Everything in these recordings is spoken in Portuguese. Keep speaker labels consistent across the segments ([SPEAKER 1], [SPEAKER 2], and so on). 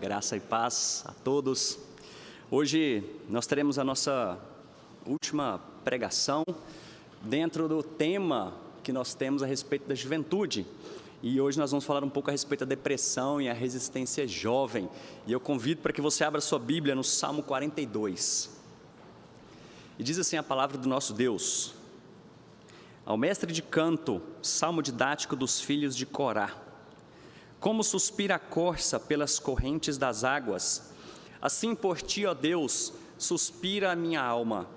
[SPEAKER 1] Graça e paz a todos. Hoje nós teremos a nossa última pregação dentro do tema que nós temos a respeito da juventude. E hoje nós vamos falar um pouco a respeito da depressão e a resistência jovem. E eu convido para que você abra sua Bíblia no Salmo 42. E diz assim a palavra do nosso Deus: ao mestre de canto, salmo didático dos filhos de Corá. Como suspira a corça pelas correntes das águas, assim por ti, ó Deus, suspira a minha alma.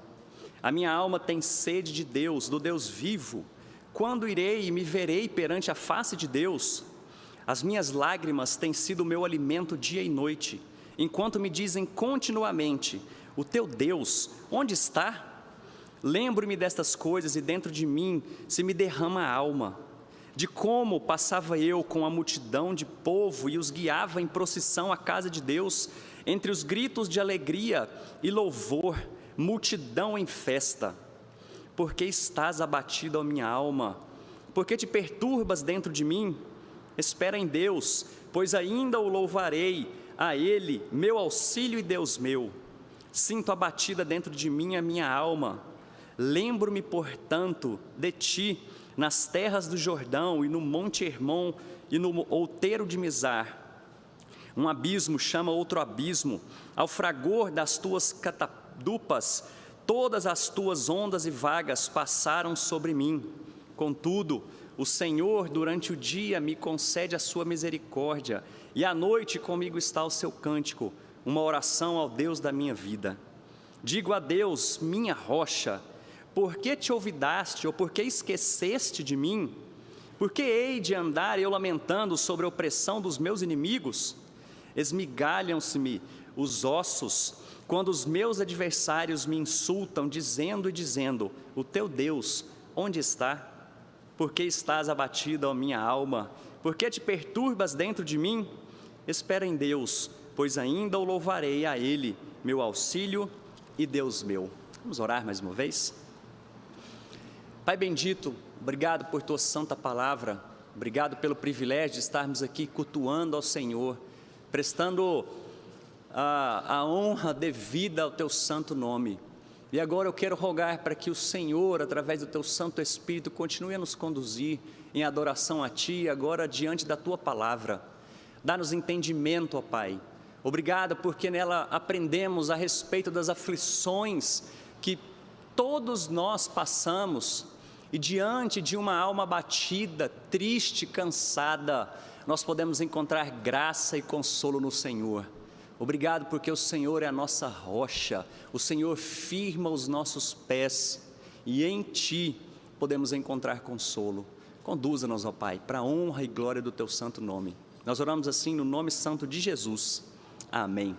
[SPEAKER 1] A minha alma tem sede de Deus, do Deus vivo. Quando irei e me verei perante a face de Deus? As minhas lágrimas têm sido o meu alimento dia e noite, enquanto me dizem continuamente: o teu Deus, onde está? Lembro-me destas coisas e dentro de mim se me derrama a alma, de como passava eu com a multidão de povo e os guiava em procissão à casa de Deus, entre os gritos de alegria e louvor, multidão em festa. Por que estás abatido, ó minha alma? Por que te perturbas dentro de mim? Espera em Deus, pois ainda o louvarei, a Ele, meu auxílio e Deus meu. Sinto abatida dentro de mim a minha alma. Lembro-me, portanto, de ti, nas terras do Jordão e no monte Hermon e no outeiro de Mizar. Um abismo chama outro abismo, ao fragor das tuas catadupas, todas as tuas ondas e vagas passaram sobre mim. Contudo, o Senhor durante o dia me concede a sua misericórdia, e à noite comigo está o seu cântico, uma oração ao Deus da minha vida. Digo a Deus, minha rocha: por que te olvidaste, ou por que esqueceste de mim? Por que hei de andar eu lamentando sobre a opressão dos meus inimigos? Esmigalham-se-me os ossos, quando os meus adversários me insultam, dizendo e dizendo: o teu Deus, onde está? Por que estás abatida, ó minha alma? Por que te perturbas dentro de mim? Espera em Deus, pois ainda o louvarei, a Ele, meu auxílio e Deus meu. Vamos orar mais uma vez? Pai bendito, obrigado por tua santa palavra, obrigado pelo privilégio de estarmos aqui cultuando ao Senhor, prestando a honra devida ao teu santo nome. E agora eu quero rogar para que o Senhor, através do teu Santo Espírito, continue a nos conduzir em adoração a ti, agora diante da tua palavra. Dá-nos entendimento, ó Pai. Obrigado porque nela aprendemos a respeito das aflições que todos nós passamos, e diante de uma alma abatida, triste, cansada, nós podemos encontrar graça e consolo no Senhor. Obrigado porque o Senhor é a nossa rocha, o Senhor firma os nossos pés, e em Ti podemos encontrar consolo. Conduza-nos, ó Pai, para a honra e glória do Teu santo nome. Nós oramos assim no nome santo de Jesus. Amém.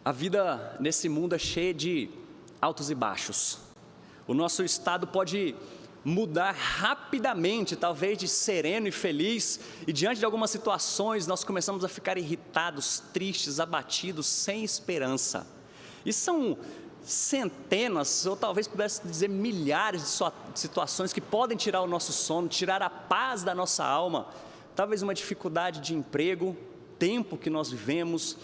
[SPEAKER 1] A vida nesse mundo é cheia de altos e baixos. O nosso estado pode mudar rapidamente, talvez de sereno e feliz, e diante de algumas situações nós começamos a ficar irritados, tristes, abatidos, sem esperança. E são centenas, ou talvez pudesse dizer milhares de situações que podem tirar o nosso sono, tirar a paz da nossa alma. Talvez uma dificuldade de emprego, tempo que nós vivemos,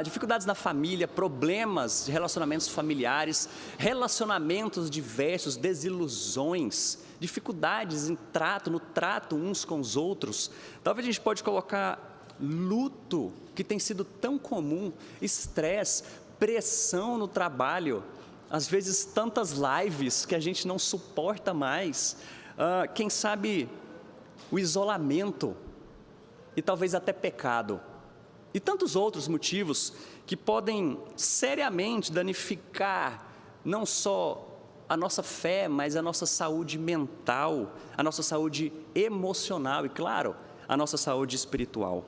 [SPEAKER 1] dificuldades na família, problemas de relacionamentos familiares, relacionamentos diversos, desilusões, dificuldades no trato uns com os outros. Talvez a gente pode colocar luto, que tem sido tão comum, estresse, pressão no trabalho, às vezes tantas lives que a gente não suporta mais, quem sabe o isolamento e talvez até pecado. E tantos outros motivos que podem seriamente danificar não só a nossa fé, mas a nossa saúde mental, a nossa saúde emocional e, claro, a nossa saúde espiritual.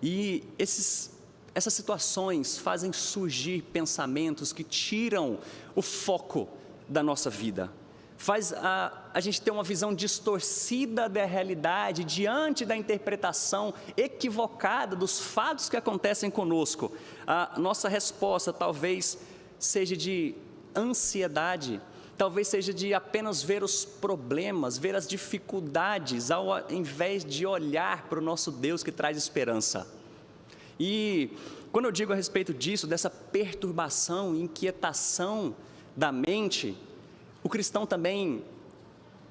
[SPEAKER 1] E essas situações fazem surgir pensamentos que tiram o foco da nossa vida. Faz a gente ter uma visão distorcida da realidade diante da interpretação equivocada dos fatos que acontecem conosco. A nossa resposta talvez seja de ansiedade, talvez seja de apenas ver os problemas, ver as dificuldades, ao invés de olhar para o nosso Deus que traz esperança. E quando eu digo a respeito disso, dessa perturbação, inquietação da mente, o cristão também,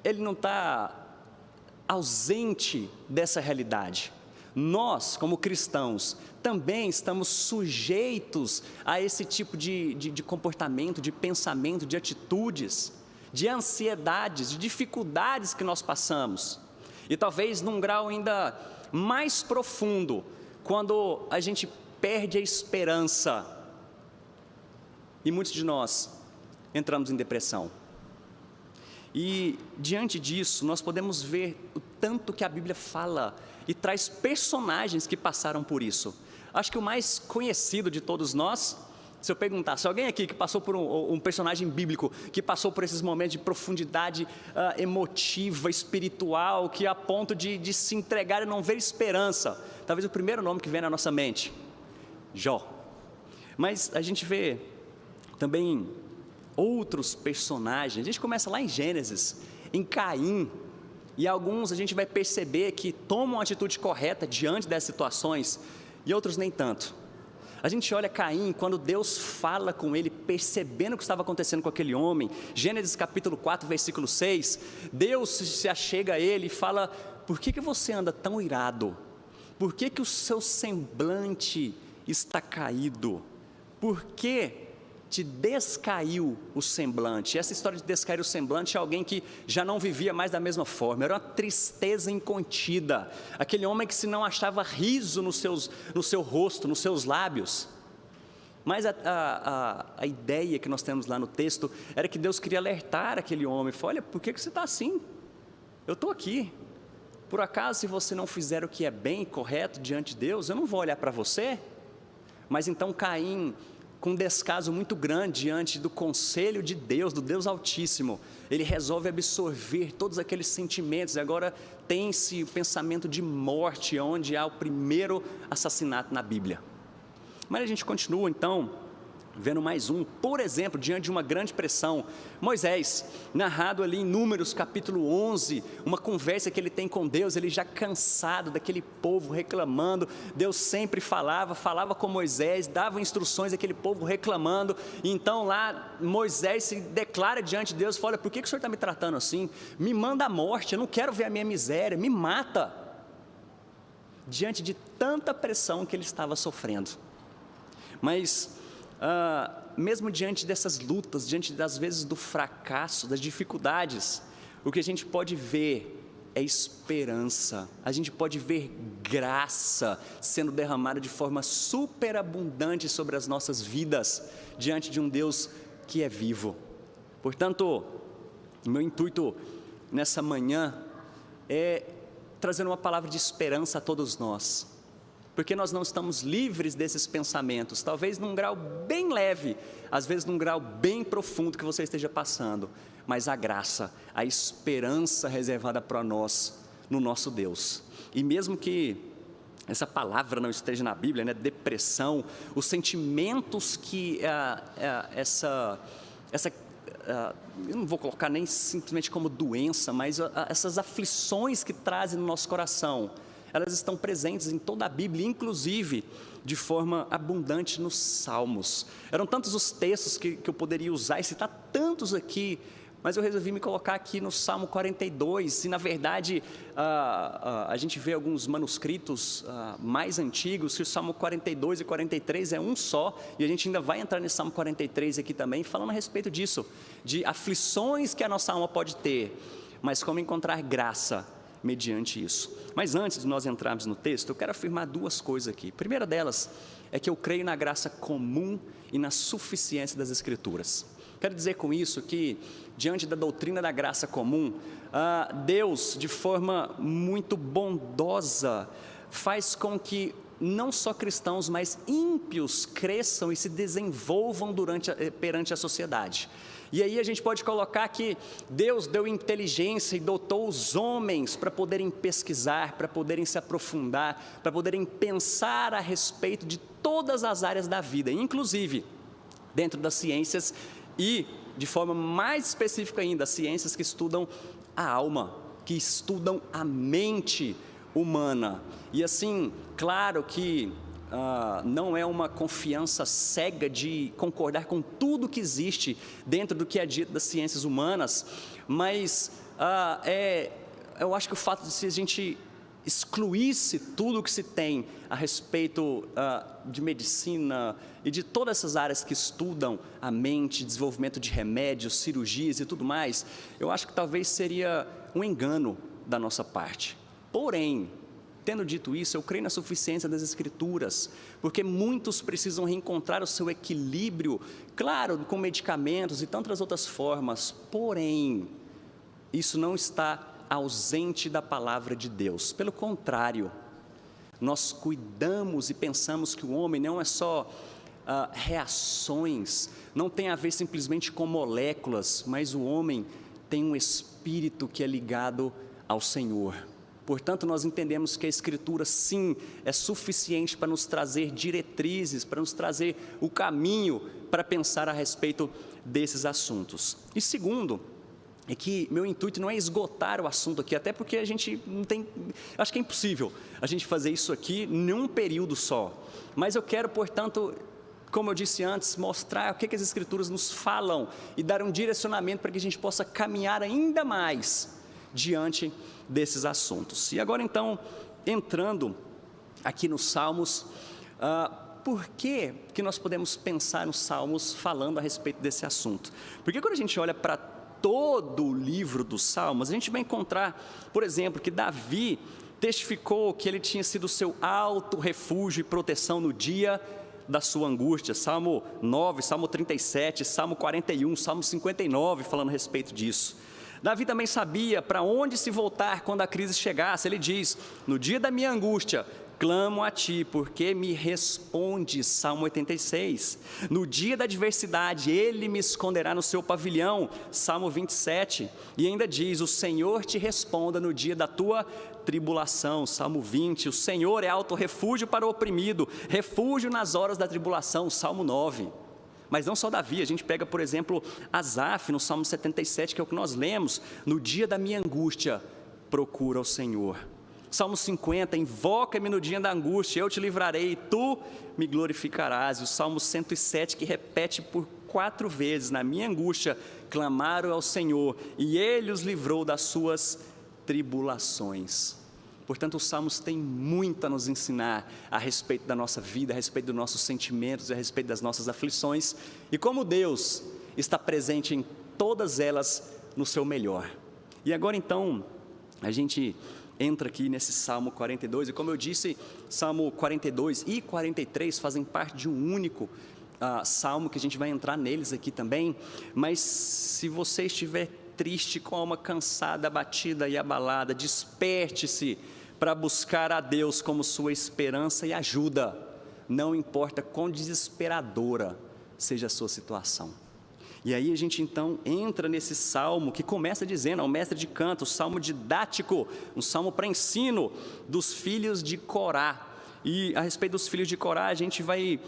[SPEAKER 1] ele não está ausente dessa realidade. Nós, como cristãos, também estamos sujeitos a esse tipo de comportamento, de pensamento, de atitudes, de ansiedades, de dificuldades que nós passamos. E talvez num grau ainda mais profundo, quando a gente perde a esperança. E muitos de nós entramos em depressão. E diante disso, nós podemos ver o tanto que a Bíblia fala e traz personagens que passaram por isso. Acho que o mais conhecido de todos nós, se eu perguntasse, alguém aqui que passou por um personagem bíblico, que passou por esses momentos de profundidade emotiva, espiritual, que a ponto de se entregar e não ver esperança, talvez o primeiro nome que vem na nossa mente, Jó. Mas a gente vê também outros personagens. A gente começa lá em Gênesis, em Caim, e alguns a gente vai perceber que tomam a atitude correta diante dessas situações, e outros nem tanto. A gente olha Caim, quando Deus fala com ele, percebendo o que estava acontecendo com aquele homem, Gênesis capítulo 4, versículo 6, Deus se achega a ele e fala: por que você anda tão irado? Por que o seu semblante está caído? Por que te descaiu o semblante? Essa história de descair o semblante é alguém que já não vivia mais da mesma forma, era uma tristeza incontida, aquele homem que se não achava riso no seu rosto, nos seus lábios. Mas a ideia que nós temos lá no texto era que Deus queria alertar aquele homem, falou: olha, por que você está assim? Eu estou aqui. Por acaso, se você não fizer o que é bem e correto diante de Deus, eu não vou olhar para você? Mas então Caim, com um descaso muito grande diante do conselho de Deus, do Deus Altíssimo, ele resolve absorver todos aqueles sentimentos, e agora tem-se o pensamento de morte, onde há o primeiro assassinato na Bíblia. Mas a gente continua então, vendo mais um, por exemplo, diante de uma grande pressão, Moisés, narrado ali em Números capítulo 11, uma conversa que ele tem com Deus, ele já cansado daquele povo reclamando, Deus sempre falava com Moisés, dava instruções àquele povo reclamando, e então lá Moisés se declara diante de Deus, fala: por que o Senhor está me tratando assim? Me manda a morte, eu não quero ver a minha miséria, me mata. Diante de tanta pressão que ele estava sofrendo. Mas mesmo diante dessas lutas, diante das vezes do fracasso, das dificuldades, o que a gente pode ver é esperança, a gente pode ver graça sendo derramada de forma superabundante sobre as nossas vidas, diante de um Deus que é vivo. Portanto, o meu intuito nessa manhã é trazer uma palavra de esperança a todos nós, porque nós não estamos livres desses pensamentos, talvez num grau bem leve, às vezes num grau bem profundo que você esteja passando, mas a graça, a esperança reservada para nós, no nosso Deus. E mesmo que essa palavra não esteja na Bíblia, né, depressão, os sentimentos que eu não vou colocar nem simplesmente como doença, mas essas aflições que trazem no nosso coração, elas estão presentes em toda a Bíblia, inclusive de forma abundante nos Salmos. Eram tantos os textos que eu poderia usar e citar tantos aqui, mas eu resolvi me colocar aqui no Salmo 42, e na verdade a gente vê alguns manuscritos mais antigos, que o Salmo 42 e 43 é um só, e a gente ainda vai entrar nesse Salmo 43 aqui também, falando a respeito disso, de aflições que a nossa alma pode ter, mas como encontrar graça mediante isso. Mas antes de nós entrarmos no texto, eu quero afirmar duas coisas aqui. A primeira delas é que eu creio na graça comum e na suficiência das Escrituras. Quero dizer com isso que, diante da doutrina da graça comum, Deus, de forma muito bondosa, faz com que não só cristãos, mas ímpios cresçam e se desenvolvam perante a sociedade. E aí a gente pode colocar que Deus deu inteligência e dotou os homens para poderem pesquisar, para poderem se aprofundar, para poderem pensar a respeito de todas as áreas da vida, inclusive dentro das ciências e de forma mais específica ainda, as ciências que estudam a alma, que estudam a mente humana. E assim, claro que não é uma confiança cega de concordar com tudo que existe dentro do que é dito das ciências humanas, mas eu acho que o fato de se a gente excluísse tudo que se tem a respeito de medicina e de todas essas áreas que estudam a mente, desenvolvimento de remédios, cirurgias e tudo mais, eu acho que talvez seria um engano da nossa parte. Porém, tendo dito isso, eu creio na suficiência das Escrituras, porque muitos precisam reencontrar o seu equilíbrio, claro, com medicamentos e tantas outras formas, porém, isso não está ausente da palavra de Deus. Pelo contrário, nós cuidamos e pensamos que o homem não é só reações, não tem a ver simplesmente com moléculas, mas o homem tem um espírito que é ligado ao Senhor. Portanto, nós entendemos que a Escritura, sim, é suficiente para nos trazer diretrizes, para nos trazer o caminho para pensar a respeito desses assuntos. E segundo, é que meu intuito não é esgotar o assunto aqui, até porque a gente não tem, acho que é impossível a gente fazer isso aqui num período só. Mas eu quero, portanto, como eu disse antes, mostrar o que as Escrituras nos falam e dar um direcionamento para que a gente possa caminhar ainda mais diante desses assuntos. E agora então, entrando aqui nos Salmos, por que nós podemos pensar nos Salmos falando a respeito desse assunto? Porque quando a gente olha para todo o livro dos Salmos, a gente vai encontrar, por exemplo, que Davi testificou que ele tinha sido seu alto refúgio e proteção no dia da sua angústia. Salmo 9, Salmo 37, Salmo 41, Salmo 59, falando a respeito disso. Davi também sabia para onde se voltar quando a crise chegasse. Ele diz: no dia da minha angústia, clamo a ti, porque me respondes. Salmo 86. No dia da adversidade, ele me esconderá no seu pavilhão. Salmo 27. E ainda diz: o Senhor te responda no dia da tua tribulação. Salmo 20. O Senhor é alto refúgio para o oprimido, refúgio nas horas da tribulação. Salmo 9. Mas não só Davi, a gente pega, por exemplo, Asaf, no Salmo 77, que é o que nós lemos: no dia da minha angústia, procura o Senhor. Salmo 50, invoca-me no dia da angústia, eu te livrarei, e tu me glorificarás. E o Salmo 107, que repete por 4 vezes: na minha angústia, clamaram ao Senhor, e Ele os livrou das suas tribulações. Portanto, os Salmos têm muito a nos ensinar a respeito da nossa vida, a respeito dos nossos sentimentos, a respeito das nossas aflições, e como Deus está presente em todas elas no seu melhor. E agora então, a gente entra aqui nesse Salmo 42, e como eu disse, Salmo 42 e 43 fazem parte de um único Salmo, que a gente vai entrar neles aqui também. Mas se você estiver triste, com a alma cansada, abatida e abalada, desperte-se para buscar a Deus como sua esperança e ajuda, não importa quão desesperadora seja a sua situação. E aí a gente então entra nesse salmo que começa dizendo ao mestre de canto, salmo didático, um salmo para ensino dos filhos de Corá. E a respeito dos filhos de Corá, a gente vai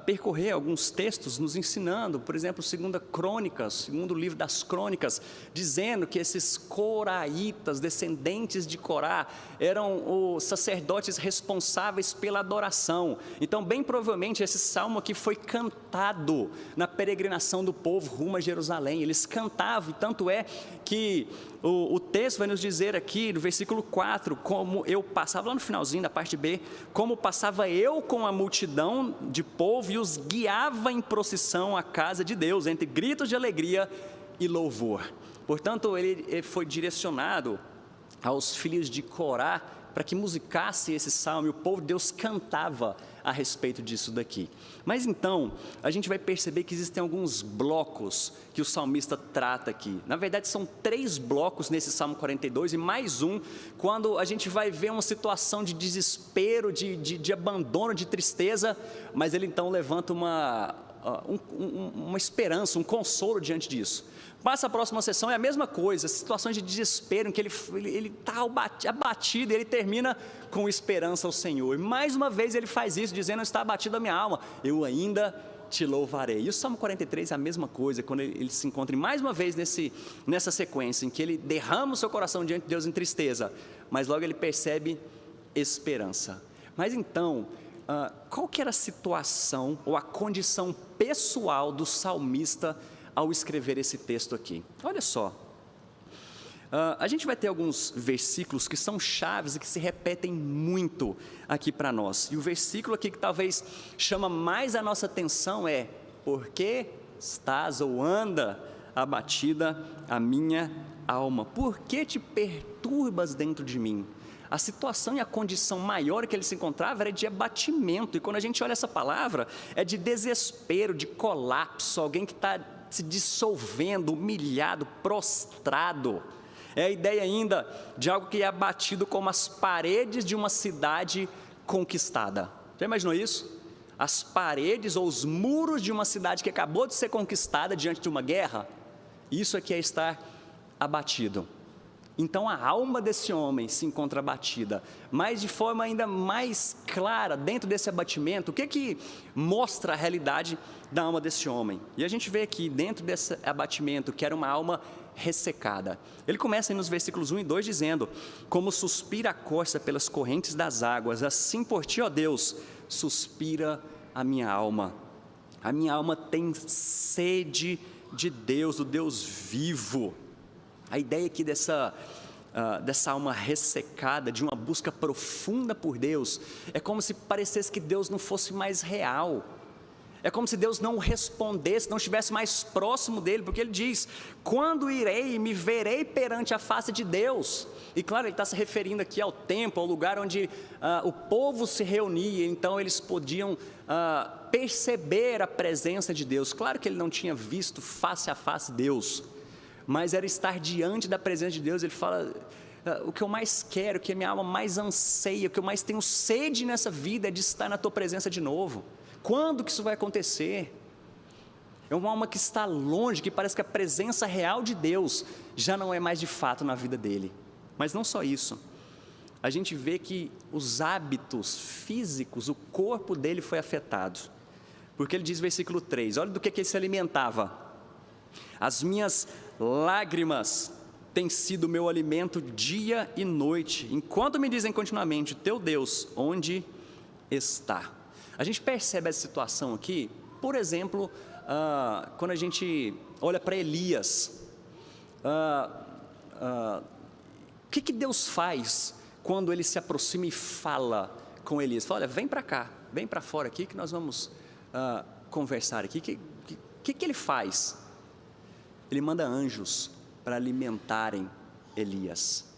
[SPEAKER 1] percorrer alguns textos nos ensinando, por exemplo, 2 Crônicas, segundo livro das Crônicas, dizendo que esses coraitas, descendentes de Corá, eram os sacerdotes responsáveis pela adoração. Então, bem provavelmente, esse salmo aqui foi cantado na peregrinação do povo rumo a Jerusalém. Eles cantavam, e tanto é que o texto vai nos dizer aqui, no versículo 4, como eu passava, lá no finalzinho da parte B, como passava eu com a multidão de povo e os guiava em procissão à casa de Deus, entre gritos de alegria e louvor. Portanto, ele foi direcionado aos filhos de Corá para que musicasse esse salmo, e o povo de Deus cantava a respeito disso daqui. Mas então, a gente vai perceber que existem alguns blocos que o salmista trata aqui. Na verdade, são 3 blocos nesse Salmo 42 e mais um, quando a gente vai ver uma situação de desespero, de abandono, de tristeza, mas ele então levanta uma esperança, um consolo diante disso. Passa a próxima sessão, é a mesma coisa, situações de desespero, em que ele está abatido, e ele termina com esperança ao Senhor. E mais uma vez ele faz isso, dizendo: está abatido a minha alma, eu ainda te louvarei. E o Salmo 43 é a mesma coisa, quando ele se encontra mais uma vez nessa sequência, em que ele derrama o seu coração diante de Deus em tristeza, mas logo ele percebe esperança. Mas então, qual que era a situação ou a condição pessoal do salmista ao escrever esse texto aqui? Olha só, a gente vai ter alguns versículos que são chaves e que se repetem muito aqui para nós. E o versículo aqui que talvez chama mais a nossa atenção é: por que estás ou anda abatida a minha alma? Por que te perturbas dentro de mim? A situação e a condição maior que ele se encontrava era de abatimento. E quando a gente olha essa palavra, é de desespero, de colapso, alguém que está se dissolvendo, humilhado, prostrado. É a ideia ainda de algo que é abatido como as paredes de uma cidade conquistada. Já imaginou isso? As paredes ou os muros de uma cidade que acabou de ser conquistada diante de uma guerra? Isso aqui é estar abatido. Então a alma desse homem se encontra abatida, mas de forma ainda mais clara, dentro desse abatimento, o que mostra a realidade da alma desse homem? E a gente vê aqui, dentro desse abatimento, que era uma alma ressecada. Ele começa aí nos versículos 1 e 2 dizendo: como suspira a corça pelas correntes das águas, assim por ti, ó Deus, suspira a minha alma. A minha alma tem sede de Deus, do Deus vivo. A ideia aqui dessa alma ressecada, de uma busca profunda por Deus, é como se parecesse que Deus não fosse mais real. É como se Deus não respondesse, não estivesse mais próximo dele, porque ele diz: quando irei e me verei perante a face de Deus? E claro, ele está se referindo aqui ao templo, ao lugar onde o povo se reunia, então eles podiam perceber a presença de Deus. Claro que ele não tinha visto face a face Deus, mas era estar diante da presença de Deus. Ele fala: o que eu mais quero, o que a minha alma mais anseia, o que eu mais tenho sede nessa vida é de estar na tua presença de novo. Quando que isso vai acontecer? É uma alma que está longe, que parece que a presença real de Deus já não é mais de fato na vida dele. Mas não só isso, a gente vê que os hábitos físicos, o corpo dele foi afetado, porque ele diz versículo 3, olha do que ele se alimentava: as minhas lágrimas têm sido meu alimento dia e noite, enquanto me dizem continuamente: teu Deus, onde está? A gente percebe essa situação aqui, por exemplo, quando a gente olha para Elias. O que Deus faz quando ele se aproxima e fala com Elias? Fala: olha, vem para cá, vem para fora aqui que nós vamos conversar aqui. O que ele faz? Ele manda anjos para alimentarem Elias.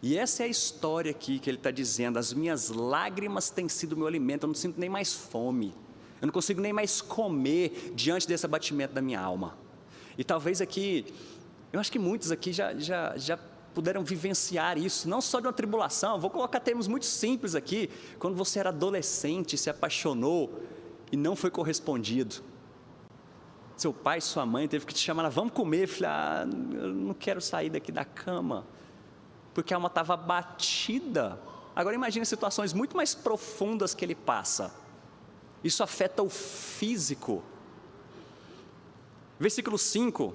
[SPEAKER 1] E essa é a história aqui que ele está dizendo: as minhas lágrimas têm sido meu alimento, eu não sinto nem mais fome, eu não consigo nem mais comer diante desse abatimento da minha alma. E talvez aqui, eu acho que muitos aqui já puderam vivenciar isso, não só de uma tribulação. Vou colocar termos muito simples aqui: quando você era adolescente, se apaixonou e não foi correspondido. Seu pai, sua mãe teve que te chamar: vamos comer. Eu falei: eu não quero sair daqui da cama, porque a alma estava abatida. Agora imagine situações muito mais profundas que ele passa. Isso afeta o físico. Versículo 5,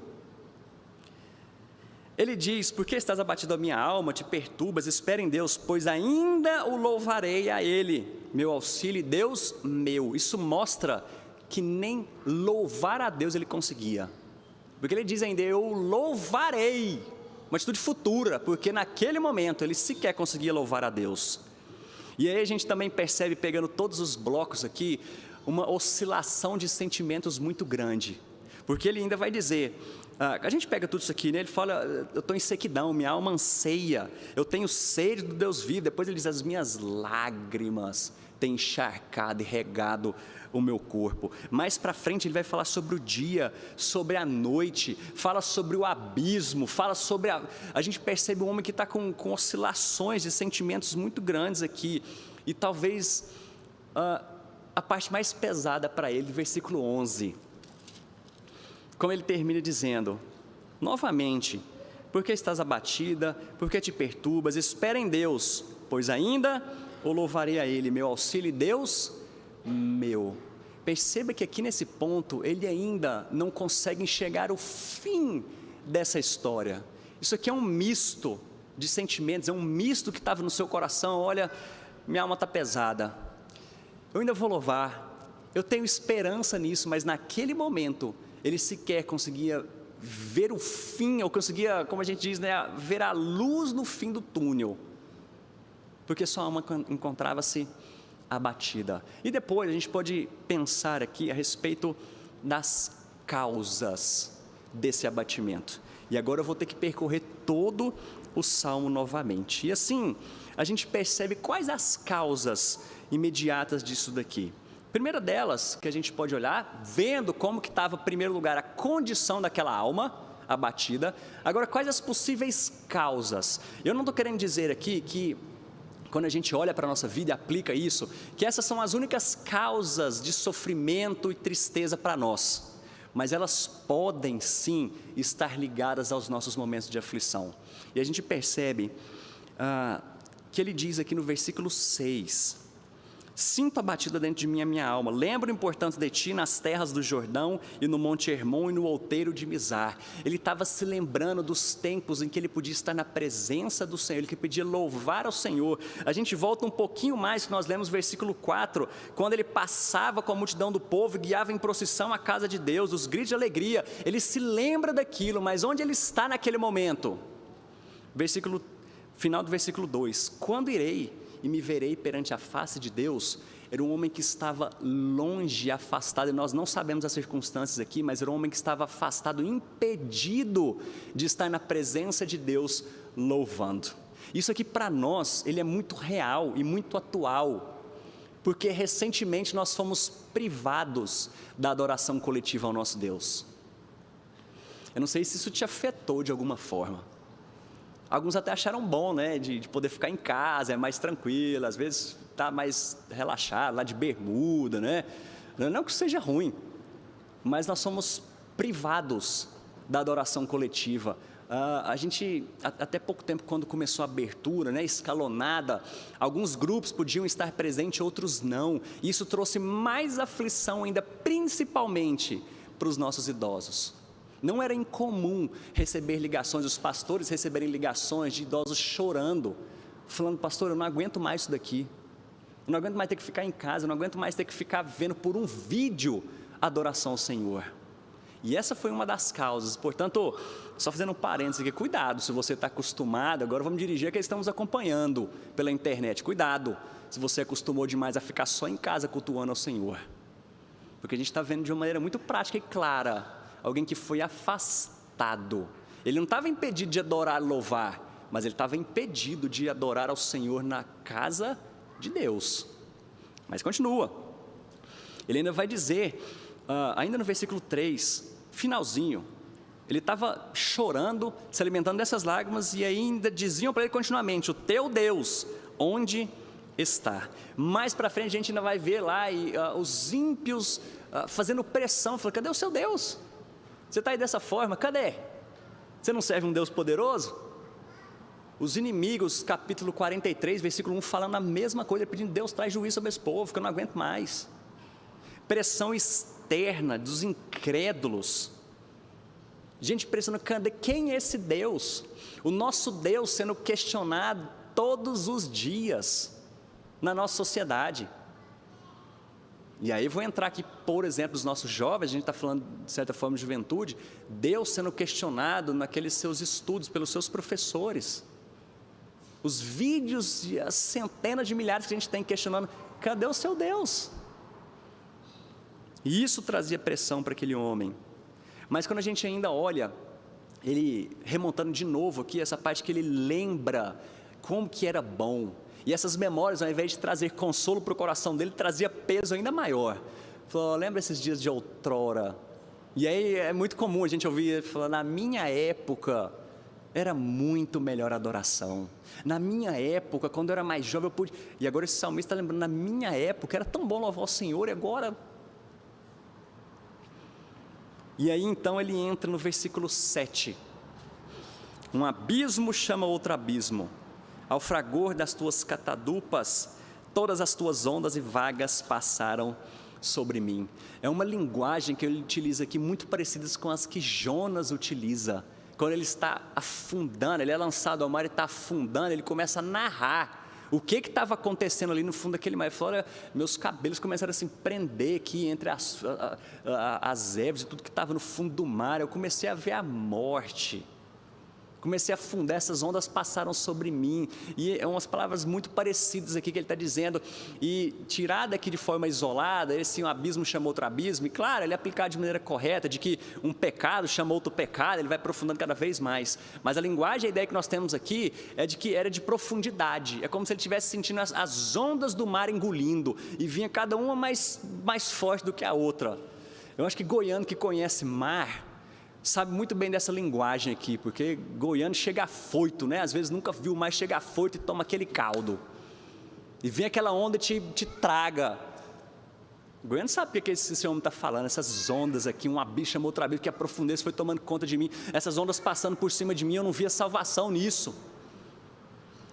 [SPEAKER 1] ele diz: por que estás abatido a minha alma, te perturbas? Espera em Deus, pois ainda o louvarei a Ele, meu auxílio e Deus meu. Isso mostra que nem louvar a Deus ele conseguia, porque ele diz ainda: eu louvarei. Uma atitude futura, porque naquele momento ele sequer conseguia louvar a Deus. E aí a gente também percebe, pegando todos os blocos aqui, uma oscilação de sentimentos muito grande, porque ele ainda vai dizer, a gente pega tudo isso aqui, né? Ele fala: eu estou em sequidão, minha alma anseia, eu tenho sede do Deus vivo. Depois ele diz: as minhas lágrimas têm encharcado e regado o meu corpo. Mais para frente ele vai falar sobre o dia, sobre a noite, fala sobre o abismo, fala sobre a gente percebe um homem que está com oscilações de sentimentos muito grandes aqui. E talvez a parte mais pesada para ele, versículo 11, como ele termina dizendo novamente: por que estás abatida, por que te perturbas? Espera em Deus, pois ainda o louvarei a Ele, meu auxílio e Deus meu. perceba que aqui nesse ponto, ele ainda não consegue enxergar o fim dessa história. Isso aqui é um misto de sentimentos, é um misto que estava no seu coração. Olha, minha alma está pesada, eu ainda vou louvar, eu tenho esperança nisso, mas naquele momento, ele sequer conseguia ver o fim, ou conseguia, como a gente diz, né, ver a luz no fim do túnel, porque sua alma encontrava-se abatida. E depois a gente pode pensar aqui a respeito das causas desse abatimento. E agora eu vou ter que percorrer todo o Salmo novamente. E assim, a gente percebe quais as causas imediatas disso daqui. A primeira delas, que a gente pode olhar, vendo como que estava, em primeiro lugar, a condição daquela alma abatida. Agora, quais as possíveis causas? Eu não estou querendo dizer aqui que, quando a gente olha para a nossa vida e aplica isso, que essas são as únicas causas de sofrimento e tristeza para nós. Mas elas podem sim estar ligadas aos nossos momentos de aflição. E a gente percebe que ele diz aqui no versículo 6: sinto a batida dentro de mim a minha alma, lembro-me, portanto, de ti nas terras do Jordão e no Monte Hermon e no outeiro de Mizar. Ele estava se lembrando dos tempos em que ele podia estar na presença do Senhor, ele que podia louvar ao Senhor. A gente volta um pouquinho mais, que nós lemos versículo 4, quando ele passava com a multidão do povo e guiava em procissão a casa de Deus, os gritos de alegria. Ele se lembra daquilo, mas onde ele está naquele momento? Final do versículo 2: quando irei e me verei perante a face de Deus. Era um homem que estava longe, afastado, e nós não sabemos as circunstâncias aqui, mas era um homem que estava afastado, impedido de estar na presença de Deus louvando. Isso aqui para nós, ele é muito real e muito atual, porque recentemente nós fomos privados da adoração coletiva ao nosso Deus. Eu não sei se isso te afetou de alguma forma. Alguns até acharam bom, né, de poder ficar em casa, é mais tranquilo, às vezes está mais relaxado, lá de bermuda, né? Não que seja ruim, mas nós somos privados da adoração coletiva. A gente, até pouco tempo, quando começou a abertura, né, escalonada, alguns grupos podiam estar presentes, outros não. E isso trouxe mais aflição ainda, principalmente para os nossos idosos. Não era incomum receber ligações, os pastores receberem ligações de idosos chorando, falando: pastor, eu não aguento mais isso daqui, eu não aguento mais ter que ficar em casa, eu não aguento mais ter que ficar vendo por um vídeo a adoração ao Senhor. E essa foi uma das causas. Portanto, só fazendo um parênteses aqui, cuidado se você está acostumado, agora vamos dirigir a que estamos acompanhando pela internet, cuidado se você acostumou demais a ficar só em casa cultuando ao Senhor, porque a gente está vendo de uma maneira muito prática e clara, alguém que foi afastado. Ele não estava impedido de adorar e louvar, mas ele estava impedido de adorar ao Senhor na casa de Deus. Mas continua, ele ainda vai dizer, ainda no versículo 3, finalzinho, ele estava chorando, se alimentando dessas lágrimas, e ainda diziam para ele continuamente: o teu Deus, onde está? Mais para frente a gente ainda vai ver lá os ímpios fazendo pressão, falando: cadê o seu Deus? Você está aí dessa forma, cadê? Você não serve um Deus poderoso? Os inimigos, capítulo 43, versículo 1, falando a mesma coisa, pedindo: Deus, traz juízo sobre esse povo, que eu não aguento mais. Pressão externa dos incrédulos, gente pressionando: cadê? Quem é esse Deus? O nosso Deus sendo questionado todos os dias na nossa sociedade. E aí vou entrar aqui, por exemplo, dos nossos jovens, a gente está falando de certa forma de juventude, Deus sendo questionado naqueles seus estudos pelos seus professores. Os vídeos e as centenas de milhares que a gente tem questionando: cadê o seu Deus? E isso trazia pressão para aquele homem. Mas quando a gente ainda olha, ele remontando de novo aqui, essa parte que ele lembra como que era bom. E essas memórias, ao invés de trazer consolo para o coração dele, trazia peso ainda maior. Falou: lembra esses dias de outrora? E aí é muito comum a gente ouvir ele falar: na minha época era muito melhor a adoração. Na minha época, quando eu era mais jovem, eu pude. E agora esse salmista está lembrando: na minha época era tão bom louvar o Senhor, e agora... E aí então ele entra no versículo 7. Um abismo chama outro abismo. Ao fragor das tuas catadupas, todas as tuas ondas e vagas passaram sobre mim. É uma linguagem que ele utiliza aqui muito parecidas com as que Jonas utiliza. Quando ele está afundando, ele é lançado ao mar e está afundando, ele começa a narrar o que estava acontecendo ali no fundo daquele mar. Ele falou: olha, meus cabelos começaram a se prender aqui entre as ervas e tudo que estava no fundo do mar. Eu comecei a ver a morte. Comecei a afundar, essas ondas passaram sobre mim. E é umas palavras muito parecidas aqui que ele está dizendo. E tirada aqui de forma isolada, esse um abismo chama outro abismo. E claro, ele é aplicado de maneira correta, de que um pecado chama outro pecado, ele vai aprofundando cada vez mais. Mas a linguagem, a ideia que nós temos aqui é de que era de profundidade. É como se ele estivesse sentindo as ondas do mar engolindo. E vinha cada uma mais forte do que a outra. Eu acho que goiano que conhece mar sabe muito bem dessa linguagem aqui, porque goiano chega afoito, né? Às vezes nunca viu mais, chega afoito e toma aquele caldo, e vem aquela onda e te traga. O goiano sabe o que esse homem está falando, essas ondas aqui, um abismo chamou outro abismo, que a profundeza foi tomando conta de mim, essas ondas passando por cima de mim, eu não via salvação nisso.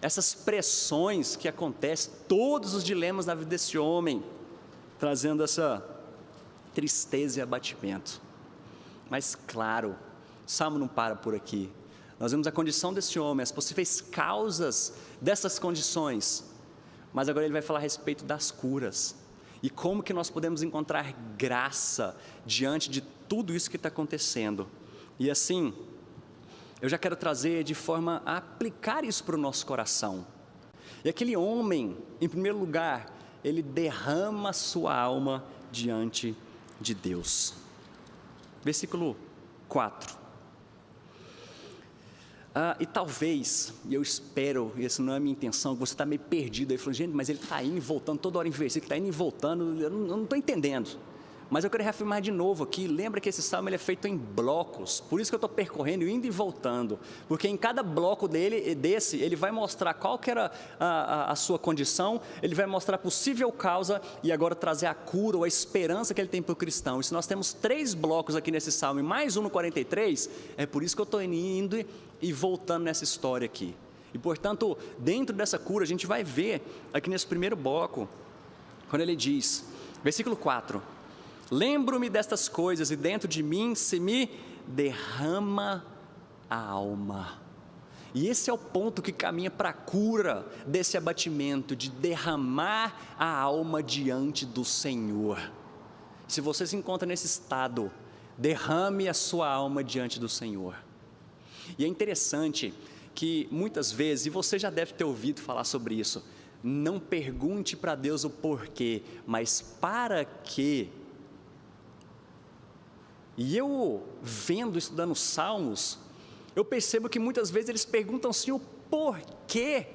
[SPEAKER 1] Essas pressões que acontecem, todos os dilemas da vida desse homem, trazendo essa tristeza e abatimento. Mas claro, o Salmo não para por aqui. Nós vemos a condição desse homem, as possíveis causas dessas condições, mas agora ele vai falar a respeito das curas, e como que nós podemos encontrar graça diante de tudo isso que está acontecendo. E assim, eu já quero trazer de forma a aplicar isso para o nosso coração. E aquele homem, em primeiro lugar, ele derrama a sua alma diante de Deus. Versículo 4. E talvez, e eu espero, e essa não é a minha intenção, que você está meio perdido aí, falando: gente, mas ele está indo e voltando, toda hora em versículo, está indo e voltando, eu não estou entendendo. Mas eu quero reafirmar de novo aqui, lembra que esse salmo ele é feito em blocos, por isso que eu estou percorrendo, indo e voltando, porque em cada bloco desse, ele vai mostrar qual que era a sua condição, ele vai mostrar a possível causa, e agora trazer a cura ou a esperança que ele tem para o cristão. E se nós temos 3 blocos aqui nesse salmo, e mais um no 43, é por isso que eu estou indo e voltando nessa história aqui. E portanto, dentro dessa cura, a gente vai ver aqui nesse primeiro bloco, quando ele diz, versículo 4, lembro-me destas coisas e dentro de mim se me derrama a alma. E esse é o ponto que caminha para a cura desse abatimento, de derramar a alma diante do Senhor. Se você se encontra nesse estado, derrame a sua alma diante do Senhor. E é interessante que muitas vezes, e você já deve ter ouvido falar sobre isso, não pergunte para Deus o porquê, mas para quê. E eu, estudando Salmos, eu percebo que muitas vezes eles perguntam assim o porquê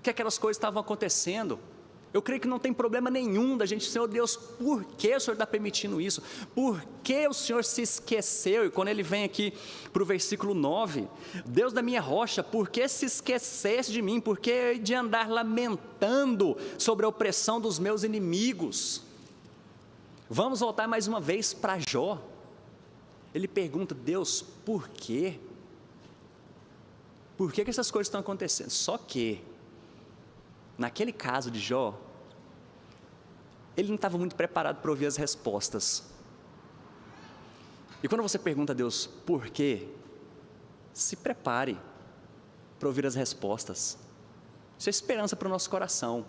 [SPEAKER 1] que aquelas coisas estavam acontecendo. Eu creio que não tem problema nenhum da gente: Senhor Deus, por que o Senhor está permitindo isso? Por que o Senhor se esqueceu? E quando ele vem aqui para o versículo 9, Deus da minha rocha, por que se esquecesse de mim? Por que de andar lamentando sobre a opressão dos meus inimigos? Vamos voltar mais uma vez para Jó. Ele pergunta: Deus, por quê? Por que essas coisas estão acontecendo? Só que, naquele caso de Jó, ele não estava muito preparado para ouvir as respostas. E quando você pergunta a Deus por quê, se prepare para ouvir as respostas. Isso é esperança para o nosso coração.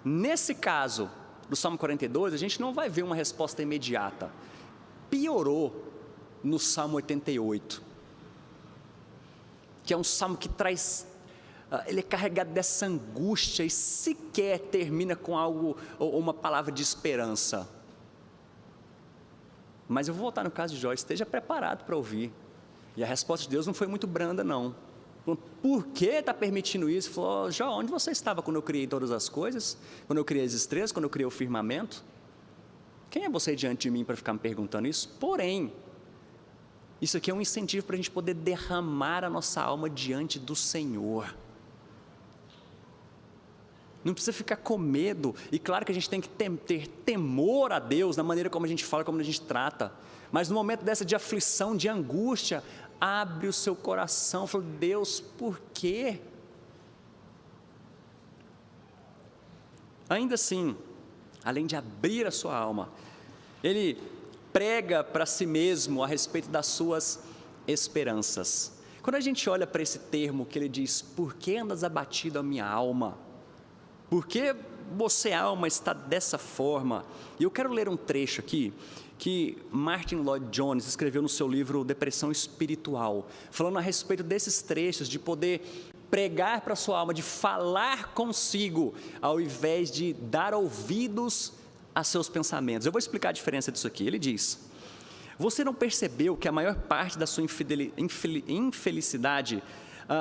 [SPEAKER 1] Nesse caso do Salmo 42, a gente não vai ver uma resposta imediata. Piorou no Salmo 88, que é um salmo que traz, ele é carregado dessa angústia e sequer termina com algo, ou uma palavra de esperança. Mas eu vou voltar no caso de Jó, esteja preparado para ouvir. E a resposta de Deus não foi muito branda não. Por que está permitindo isso? Ele falou: Jó, onde você estava quando eu criei todas as coisas? Quando eu criei as estrelas, quando eu criei o firmamento? Quem é você diante de mim para ficar me perguntando isso? Porém, isso aqui é um incentivo para a gente poder derramar a nossa alma diante do Senhor. Não precisa ficar com medo, e claro que a gente tem que ter temor a Deus, na maneira como a gente fala, como a gente trata, mas no momento dessa de aflição, de angústia, abre o seu coração, fala: Deus, por quê? Ainda assim, além de abrir a sua alma, ele prega para si mesmo a respeito das suas esperanças. Quando a gente olha para esse termo que ele diz, por que andas abatido a minha alma? Por que você, alma, está dessa forma? E eu quero ler um trecho aqui, que Martin Lloyd Jones escreveu no seu livro Depressão Espiritual, falando a respeito desses trechos, de poder pregar para a sua alma, de falar consigo, ao invés de dar ouvidos a seus pensamentos. Eu vou explicar a diferença disso aqui. Ele diz, você não percebeu que a maior parte da sua infelicidade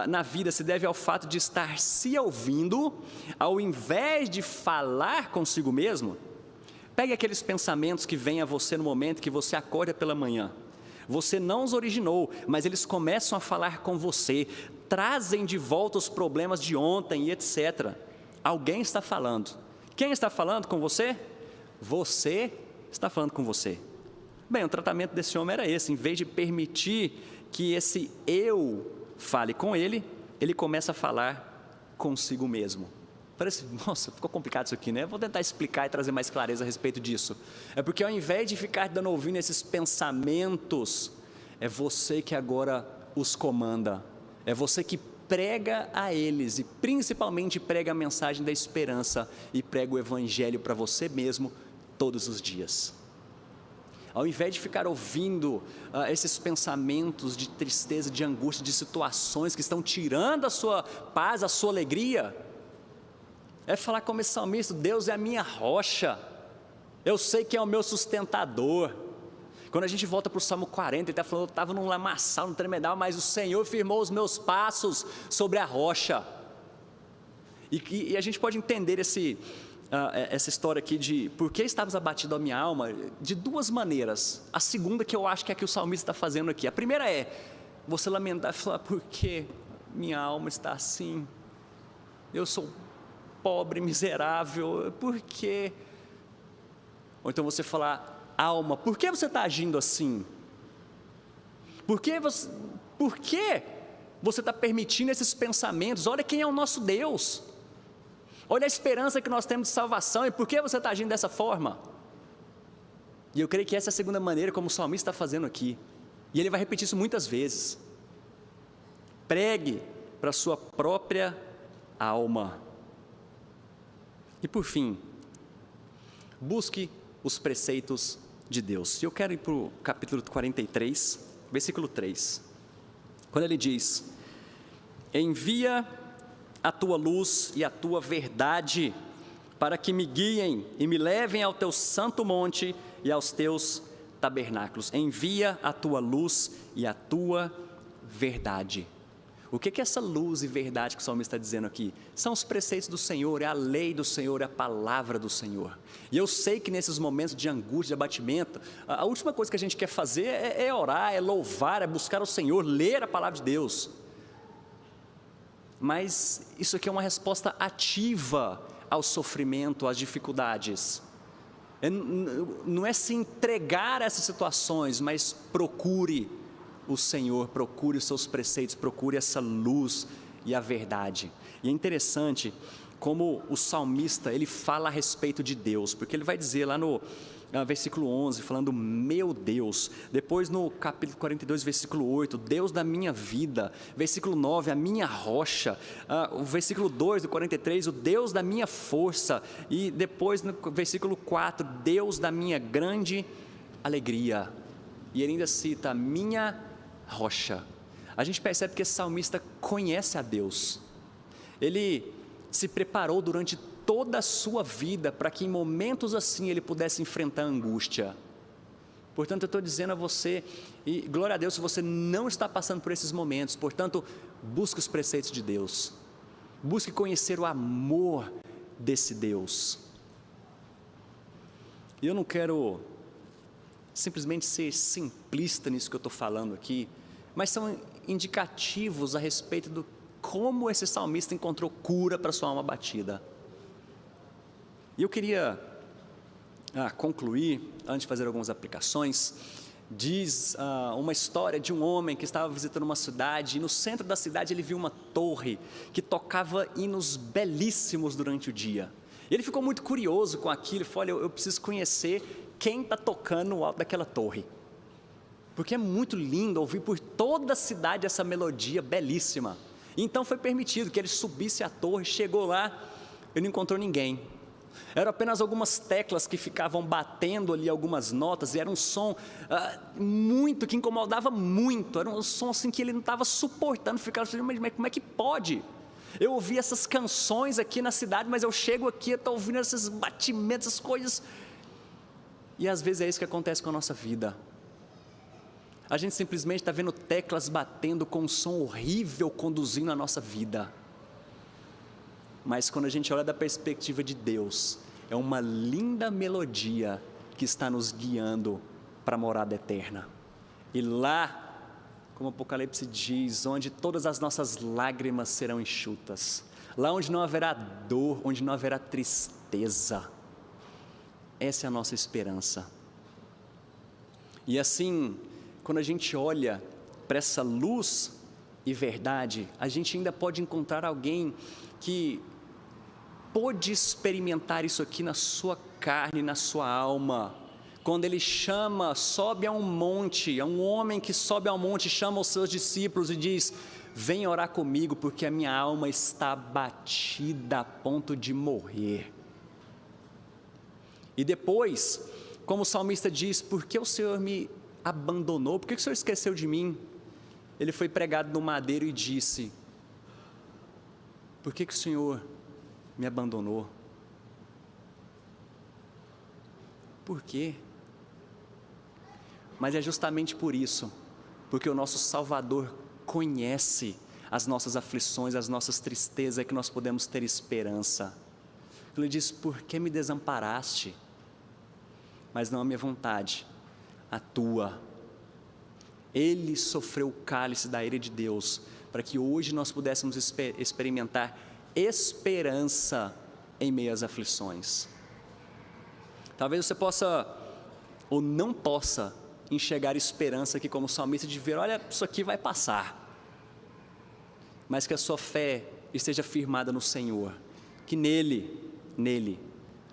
[SPEAKER 1] na vida se deve ao fato de estar se ouvindo, ao invés de falar consigo mesmo? Pegue aqueles pensamentos que vêm a você no momento que você acorda pela manhã. Você não os originou, mas eles começam a falar com você, trazem de volta os problemas de ontem e etc. Alguém está falando. Quem está falando com você? Você está falando com você. Bem, o tratamento desse homem era esse. Em vez de permitir que esse eu fale com ele, ele começa a falar consigo mesmo. Parece, nossa, ficou complicado isso aqui, né? Vou tentar explicar e trazer mais clareza a respeito disso. É porque ao invés de ficar dando ouvido esses pensamentos, é você que agora os comanda. É você que prega a eles e principalmente prega a mensagem da esperança e prega o evangelho para você mesmo todos os dias. Ao invés de ficar ouvindo esses pensamentos de tristeza, de angústia, de situações que estão tirando a sua paz, a sua alegria, é falar como esse salmista, Deus é a minha rocha, eu sei que é o meu sustentador. Quando a gente volta para o Salmo 40, ele está falando, eu estava num lamaçal, num tremedal, mas o Senhor firmou os meus passos sobre a rocha. E a gente pode entender essa história aqui de por que estavas abatido a minha alma, de duas maneiras. A segunda que eu acho que é a que o salmista está fazendo aqui. A primeira é você lamentar e falar, por que minha alma está assim? Eu sou pobre, miserável, por quê? Ou então você falar, alma, por que você está agindo assim? Por que você está permitindo esses pensamentos? Olha quem é o nosso Deus. Olha a esperança que nós temos de salvação, e por que você está agindo dessa forma? E eu creio que essa é a segunda maneira como o salmista está fazendo aqui, e ele vai repetir isso muitas vezes. Pregue para a sua própria alma. E por fim, busque os preceitos de Deus. E eu quero ir para o capítulo 43, versículo 3, quando ele diz, envia a tua luz e a tua verdade, para que me guiem e me levem ao teu santo monte e aos teus tabernáculos. Envia a tua luz e a tua verdade. O que é essa luz e verdade que o salmista está dizendo aqui? São os preceitos do Senhor, é a lei do Senhor, é a palavra do Senhor. E eu sei que nesses momentos de angústia, de abatimento, a última coisa que a gente quer fazer é orar, é louvar, é buscar o Senhor, ler a palavra de Deus. Mas isso aqui é uma resposta ativa ao sofrimento, às dificuldades. Não é se entregar a essas situações, mas procure o Senhor, procure os seus preceitos, procure essa luz e a verdade. E é interessante como o salmista, ele fala a respeito de Deus, porque ele vai dizer lá no versículo 11, falando, meu Deus, depois no capítulo 42, versículo 8, Deus da minha vida, versículo 9, a minha rocha, o versículo 2 do 43, o Deus da minha força, e depois no versículo 4, Deus da minha grande alegria, e ele ainda cita, minha rocha. A gente percebe que esse salmista conhece a Deus, ele se preparou durante toda a sua vida para que em momentos assim ele pudesse enfrentar a angústia. Portanto, eu estou dizendo a você, e glória a Deus se você não está passando por esses momentos, portanto, busque os preceitos de Deus, busque conhecer o amor desse Deus. E eu não quero simplesmente ser simplista nisso que eu estou falando aqui, mas são indicativos a respeito do como esse salmista encontrou cura para sua alma abatida. E eu queria concluir, antes de fazer algumas aplicações, Diz uma história de um homem que estava visitando uma cidade, e no centro da cidade ele viu uma torre que tocava hinos belíssimos durante o dia. E ele ficou muito curioso com aquilo, e falou: olha, eu preciso conhecer quem está tocando no alto daquela torre, porque é muito lindo ouvir por toda a cidade essa melodia belíssima. Então foi permitido que ele subisse à torre. Chegou lá, ele não encontrou ninguém. Eram apenas algumas teclas que ficavam batendo ali algumas notas, e era um som que incomodava muito, era um som assim que ele não estava suportando, ficava assim: mas como é que pode? Eu ouvi essas canções aqui na cidade, mas eu chego aqui, eu estou ouvindo esses batimentos, essas coisas. E às vezes é isso que acontece com a nossa vida. A gente simplesmente está vendo teclas batendo com um som horrível conduzindo a nossa vida. Mas quando a gente olha da perspectiva de Deus, é uma linda melodia que está nos guiando para a morada eterna. E lá, como o Apocalipse diz, onde todas as nossas lágrimas serão enxutas, lá onde não haverá dor, onde não haverá tristeza. Essa é a nossa esperança. E assim, quando a gente olha para essa luz e verdade, a gente ainda pode encontrar alguém que pôde experimentar isso aqui na sua carne, na sua alma, quando ele sobe a um monte, é um homem que sobe ao monte, chama os seus discípulos e diz: vem orar comigo, porque a minha alma está abatida a ponto de morrer. E depois, como o salmista diz: por que o Senhor me abandonou? Por que o Senhor esqueceu de mim? Ele foi pregado no madeiro e disse: por que o Senhor me abandonou? Por quê? Mas é justamente por isso, porque o nosso Salvador conhece as nossas aflições, as nossas tristezas, é que nós podemos ter esperança. Ele diz: por que me desamparaste? Mas não a minha vontade, a tua. Ele sofreu o cálice da ira de Deus, para que hoje nós pudéssemos experimentar esperança em meio às aflições. Talvez você possa, ou não possa, enxergar esperança aqui como salmista, de ver: olha, isso aqui vai passar. Mas que a sua fé esteja firmada no Senhor, que nele,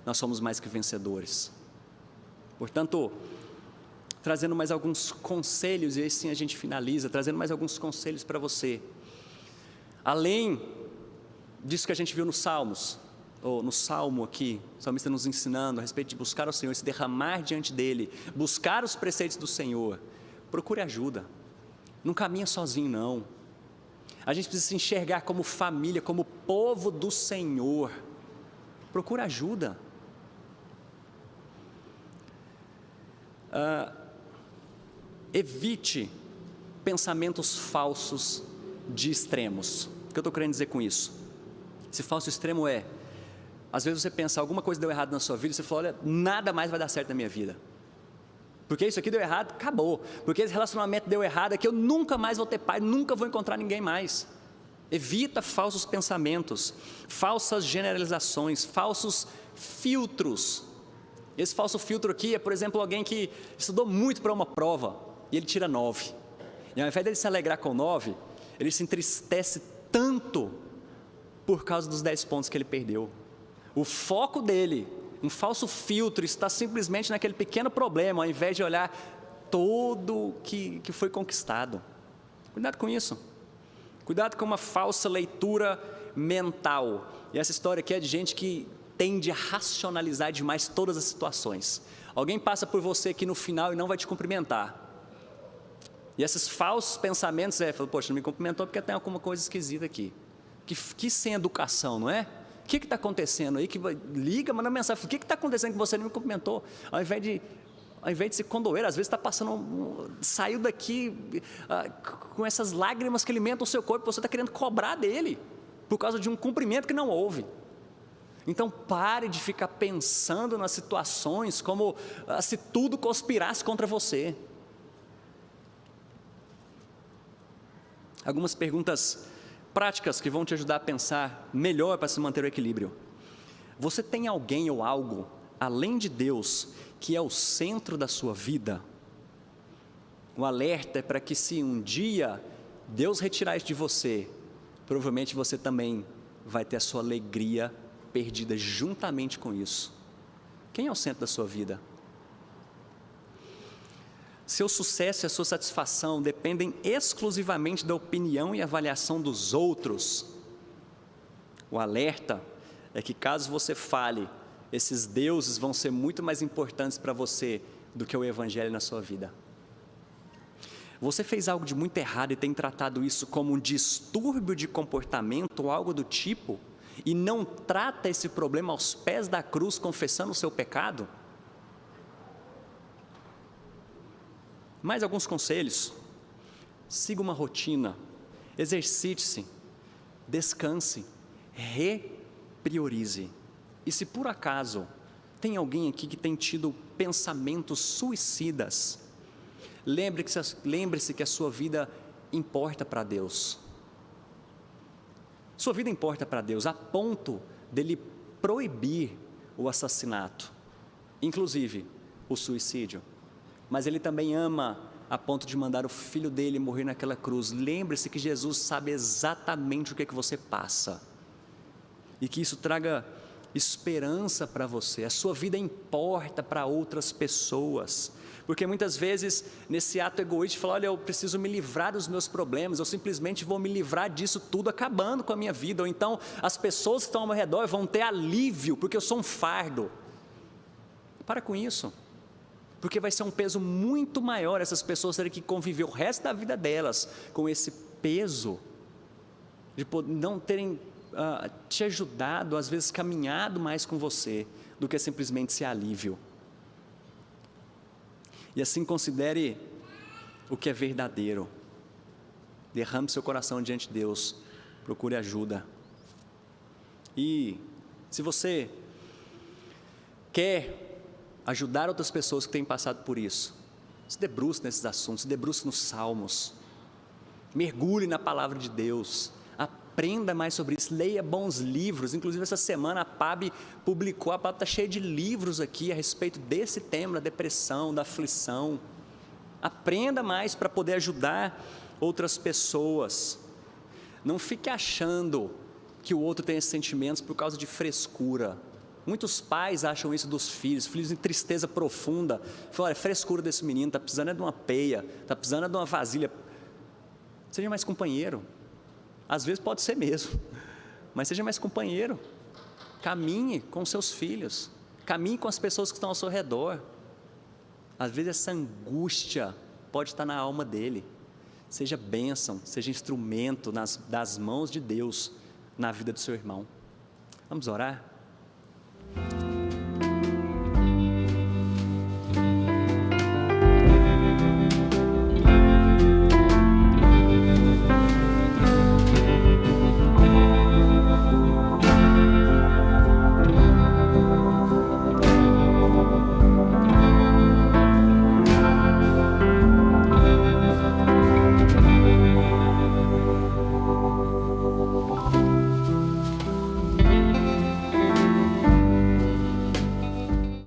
[SPEAKER 1] nós somos mais que vencedores. Portanto, trazendo mais alguns conselhos, e aí sim a gente finaliza, trazendo mais alguns conselhos para você. Além disso que a gente viu nos Salmos, ou no Salmo aqui, o salmista nos ensinando a respeito de buscar o Senhor, se derramar diante dEle, buscar os preceitos do Senhor, procure ajuda, não caminha sozinho não. A gente precisa se enxergar como família, como povo do Senhor. Procure ajuda. Evite pensamentos falsos de extremos. O que eu estou querendo dizer com isso? Esse falso extremo é: às vezes você pensa, alguma coisa deu errado na sua vida, e você fala: olha, nada mais vai dar certo na minha vida, porque isso aqui deu errado, acabou, porque esse relacionamento deu errado, aqui eu nunca mais vou ter paz, nunca vou encontrar ninguém mais. Evita falsos pensamentos, falsas generalizações, falsos filtros. Esse falso filtro aqui é, por exemplo, alguém que estudou muito para uma prova e ele tira 9, e ao invés de ele se alegrar com 9, ele se entristece tanto por causa dos 10 pontos que ele perdeu. O foco dele, um falso filtro, está simplesmente naquele pequeno problema, ao invés de olhar todo que foi conquistado. Cuidado com isso. Cuidado com uma falsa leitura mental. E essa história aqui é de gente que tende a racionalizar demais todas as situações. Alguém passa por você aqui no final e não vai te cumprimentar. E esses falsos pensamentos, fala: poxa, não me cumprimentou porque tem alguma coisa esquisita aqui. Que sem educação, não é? O que está acontecendo aí? Liga, manda mensagem: o que está acontecendo que você não me cumprimentou? Ao invés de se condoer, às vezes está passando, saiu daqui com essas lágrimas que alimentam o seu corpo, você está querendo cobrar dele, por causa de um cumprimento que não houve. Então pare de ficar pensando nas situações como se tudo conspirasse contra você. Algumas perguntas práticas que vão te ajudar a pensar melhor para se manter o equilíbrio. Você tem alguém ou algo, além de Deus, que é o centro da sua vida? O alerta é para que, se um dia Deus retirar isso de você, provavelmente você também vai ter a sua alegria perdida juntamente com isso. Quem é o centro da sua vida? Seu sucesso e a sua satisfação dependem exclusivamente da opinião e avaliação dos outros. O alerta é que, caso você fale, esses deuses vão ser muito mais importantes para você do que o evangelho na sua vida. Você fez algo de muito errado e tem tratado isso como um distúrbio de comportamento ou algo do tipo, e não trata esse problema aos pés da cruz, confessando o seu pecado? Mais alguns conselhos: siga uma rotina, exercite-se, descanse, repriorize. E se por acaso tem alguém aqui que tem tido pensamentos suicidas, lembre-se que a sua vida importa para Deus. Sua vida importa para Deus a ponto dele proibir o assassinato, inclusive o suicídio. Mas Ele também ama a ponto de mandar o Filho dele morrer naquela cruz. Lembre-se que Jesus sabe exatamente o que é que você passa, e que isso traga esperança para você. A sua vida importa para outras pessoas, porque muitas vezes nesse ato egoísta de falar, olha, eu preciso me livrar dos meus problemas, eu simplesmente vou me livrar disso tudo acabando com a minha vida, ou então as pessoas que estão ao meu redor vão ter alívio porque eu sou um fardo. Para com isso, porque vai ser um peso muito maior essas pessoas terem que conviver o resto da vida delas com esse peso de não terem te ajudado, às vezes caminhado mais com você, do que simplesmente ser alívio. E assim, considere o que é verdadeiro, derrame seu coração diante de Deus, procure ajuda. E se você quer ajudar outras pessoas que têm passado por isso, se debruce nesses assuntos, se debruce nos Salmos, mergulhe na palavra de Deus, aprenda mais sobre isso, leia bons livros. Inclusive essa semana a PAB publicou, a PAB está cheia de livros aqui a respeito desse tema, da depressão, da aflição. Aprenda mais para poder ajudar outras pessoas. Não fique achando que o outro tem esses sentimentos por causa de frescura. Muitos pais acham isso dos filhos em tristeza profunda. Falam, olha, frescura desse menino, está precisando de uma peia, está precisando de uma vasilha. Seja mais companheiro. Às vezes pode ser mesmo, mas seja mais companheiro. Caminhe com seus filhos, caminhe com as pessoas que estão ao seu redor. Às vezes essa angústia pode estar na alma dele. Seja bênção, seja instrumento das mãos de Deus na vida do seu irmão. Vamos orar?